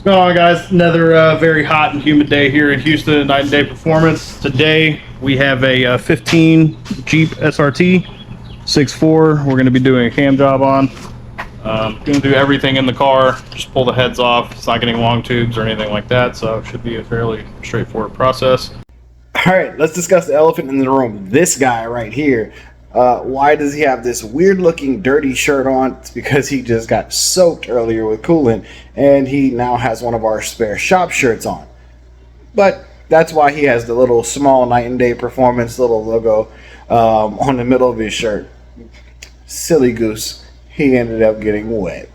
What's going on, guys? Another very hot and humid day here in Houston, night and day performance. Today we have a 15 Jeep SRT 6.4 we're going to be doing a cam job on. Going to do everything in the car, just pull the heads off. It's not getting long tubes or anything like that, so it should be a fairly straightforward process. All right, let's discuss the elephant in the room. This guy right here. Why does he have this weird looking dirty shirt on? It's because he just got soaked earlier with coolant and he now has one of our spare shop shirts on. But that's why he has the little small night and day performance little logo on the middle of his shirt. Silly goose. He ended up getting wet.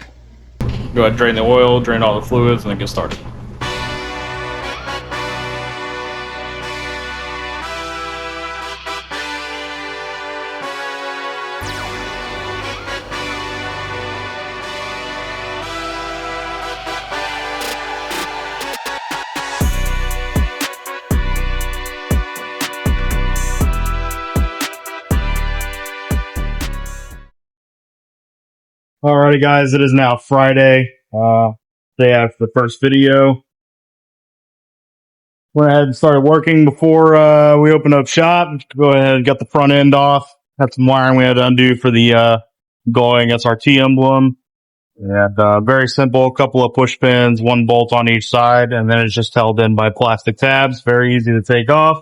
Go ahead and drain the oil, drain all the fluids, and then get started. Alrighty, guys, it is now Friday, day after the first video. Went ahead and started working before we opened up shop. Go ahead and get the front end off. Had some wiring we had to undo for the going SRT emblem. And very simple, couple of push pins, one bolt on each side, and then it's just held in by plastic tabs. Very easy to take off.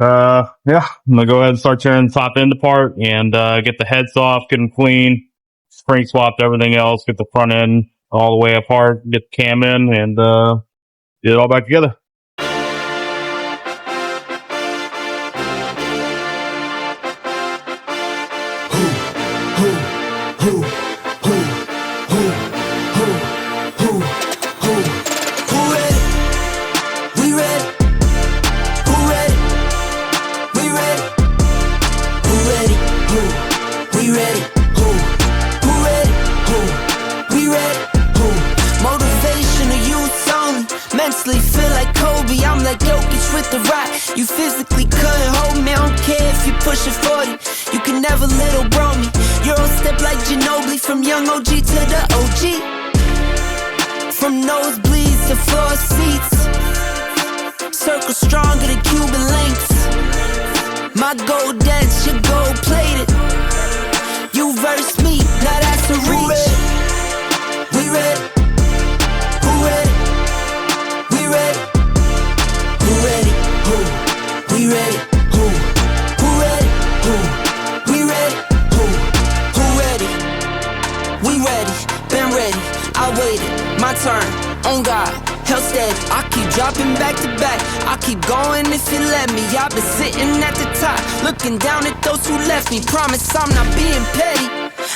Yeah, I'm gonna go ahead and start tearing the top end apart and get the heads off, get them clean. Spring swapped everything else, get the front end all the way apart, get the cam in, and get it all back together. Feel like Kobe, I'm like Jokic with the rock. You physically couldn't hold me, I don't care if you pushing 40. You can never little bro me. Euro step like Ginobili, from young OG to the OG. From nosebleeds to floor seats, circle stronger than Cuban links. My gold dance, your gold plated. You verse me, now that's a reach. We ready? Who ready? Ready? Who ready? Who? We ready? Who? Who ready? Who? We ready? Who? Who ready? We ready. Been ready. I waited. My turn. On God. Held steady. I keep dropping back to back. I keep going if you let me. I've been sitting at the top, looking down at those who left me. Promise I'm not being petty.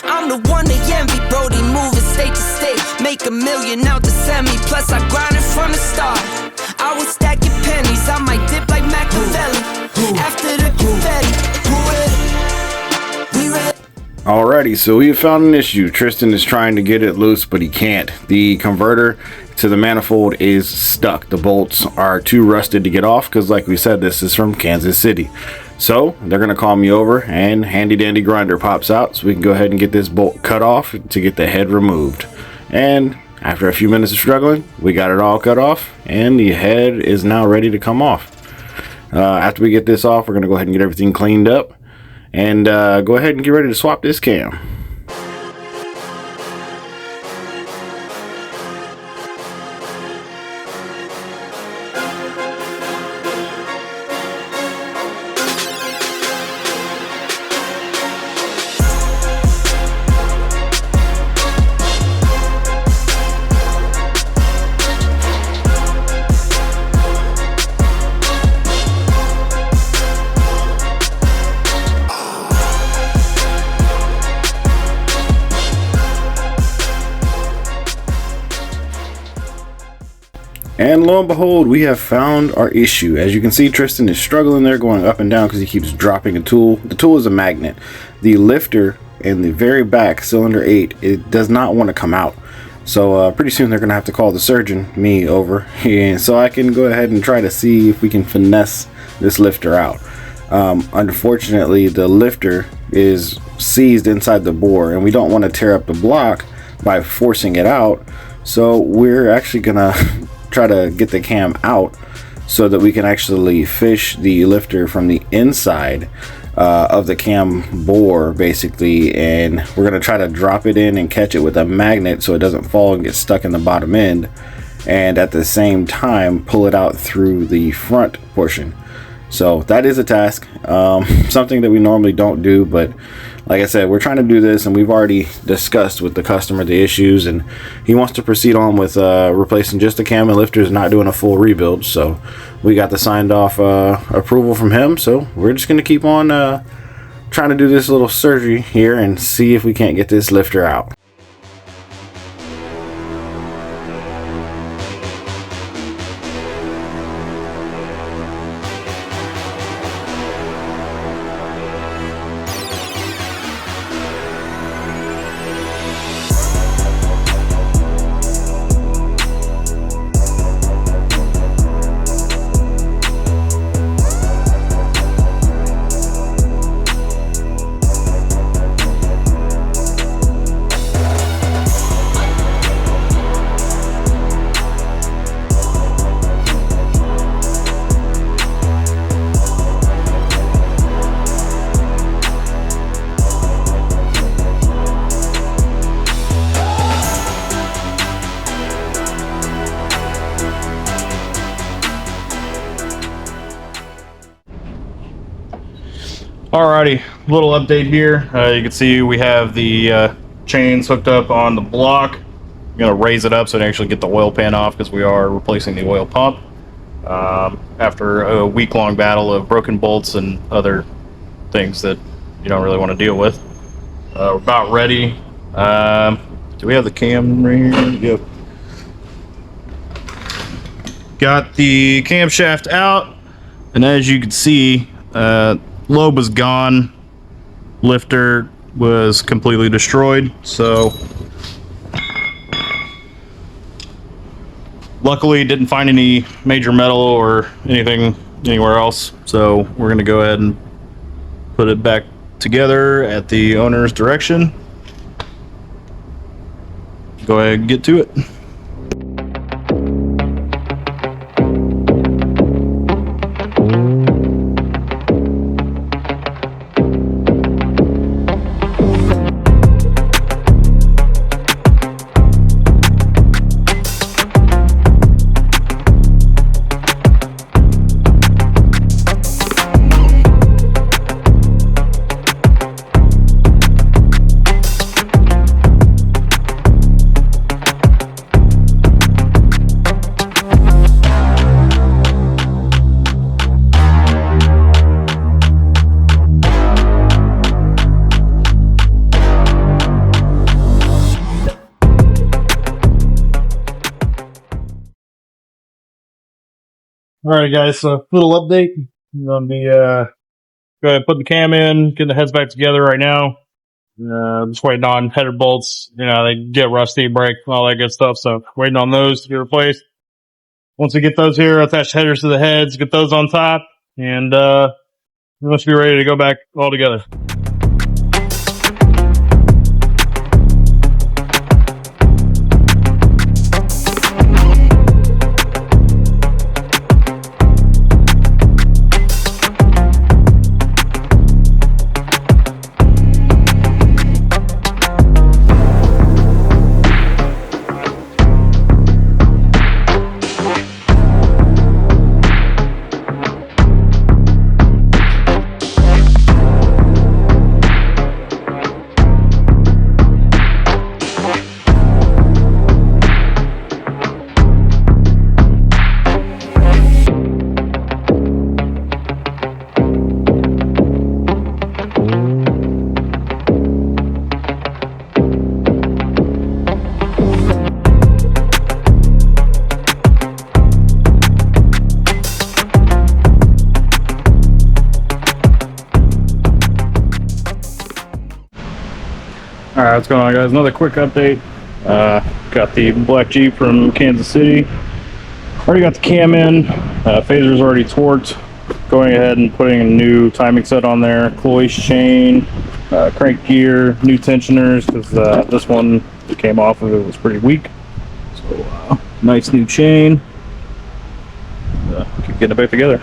I'm the one they envy, Brody, moving state to state. Make $1 million out the semi, plus I grinded from the start. I was stacking pennies, I might dip like Machiavelli. After the confetti, who ready? We ready? Alrighty, so we have found an issue. Tristan is trying to get it loose, but he can't. The converter to the manifold is stuck. The bolts are too rusted to get off because, like we said, this is from Kansas City. So they're going to call me over and handy dandy grinder pops out so we can go ahead and get this bolt cut off to get the head removed. And after a few minutes of struggling, we got it all cut off and the head is now ready to come off. After we get this off, we're going to go ahead and get everything cleaned up and go ahead and get ready to swap this cam. And lo and behold, we have found our issue. As you can see, Tristan is struggling there, going up and down because he keeps dropping a tool. The tool is a magnet. The lifter in the very back, cylinder 8, it does not want to come out. So pretty soon they're going to have to call the surgeon, me, over. And so I can go ahead and try to see if we can finesse this lifter out. Unfortunately, the lifter is seized inside the bore, and we don't want to tear up the block by forcing it out. So we're actually gonna try to get the cam out so that we can actually fish the lifter from the inside of the cam bore, basically, and we're gonna try to drop it in and catch it with a magnet so it doesn't fall and get stuck in the bottom end, and at the same time pull it out through the front portion. So that is a task, something that we normally don't do, but like I said, we're trying to do this, and we've already discussed with the customer the issues, and he wants to proceed on with replacing just the cam and lifters, not doing a full rebuild. So we got the signed off approval from him, so we're just going to keep on trying to do this little surgery here and see if we can't get this lifter out. Alrighty, little update here. You can see we have the chains hooked up on the block. I'm gonna raise it up so to actually get the oil pan off because we are replacing the oil pump. After a week-long battle of broken bolts and other things that you don't really want to deal with. We're about ready. Do we have the cam right here? Yep. Got the camshaft out, and as you can see, lobe was gone, lifter was completely destroyed. So luckily didn't find any major metal or anything anywhere else, so we're gonna go ahead and put it back together at the owner's direction. Go ahead and get to it. Alright guys, so little update. I'm gonna be go ahead and put the cam in, getting the heads back together right now. Just waiting on header bolts. You know, they get rusty, break, all that good stuff, so waiting on those to get replaced. Once we get those here, attach headers to the heads, get those on top, and we must be ready to go back all together. Alright, what's going on guys? Another quick update. Got the black Jeep from Kansas City. Already got the cam in. Phaser's already torqued. Going ahead and putting a new timing set on there. Cloche chain, crank gear, new tensioners because this one that came off of it was pretty weak. So Nice new chain. Keep getting it back together.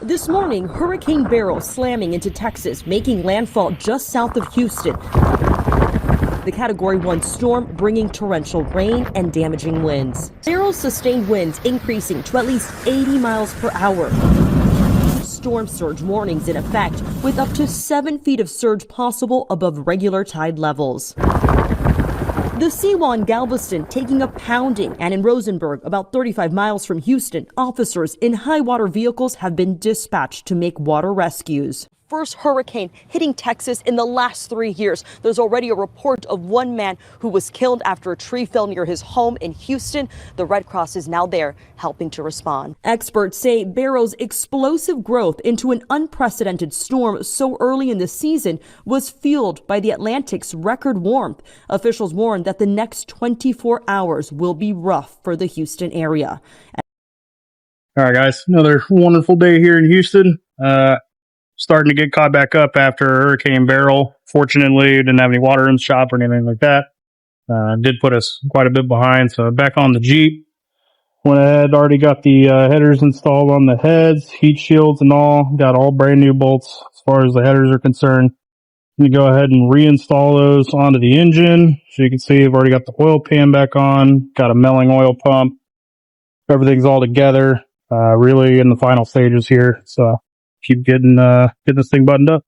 This morning, Hurricane Beryl slamming into Texas, making landfall just south of Houston. The Category 1 storm bringing torrential rain and damaging winds. Beryl's sustained winds increasing to at least 80 miles per hour. Storm surge warnings in effect, with up to 7 feet of surge possible above regular tide levels. The Seawall in Galveston taking a pounding, and in Rosenberg, about 35 miles from Houston, officers in high water vehicles have been dispatched to make water rescues. First hurricane hitting Texas in the last 3 years. There's already a report of one man who was killed after a tree fell near his home in Houston. The Red Cross is now there helping to respond. Experts say Beryl's explosive growth into an unprecedented storm so early in the season was fueled by the Atlantic's record warmth. Officials warn that the next 24 hours will be rough for the Houston area. All right, guys, another wonderful day here in Houston. Starting to get caught back up after Hurricane Beryl. Fortunately, we didn't have any water in the shop or anything like that. Did put us quite a bit behind, so back on the Jeep. Went ahead, already got the headers installed on the heads, heat shields and all. Got all brand new bolts as far as the headers are concerned. I'm going to go ahead and reinstall those onto the engine. So you can see I've already got the oil pan back on, got a milling oil pump. Everything's all together, really in the final stages here. So keep getting this thing buttoned up.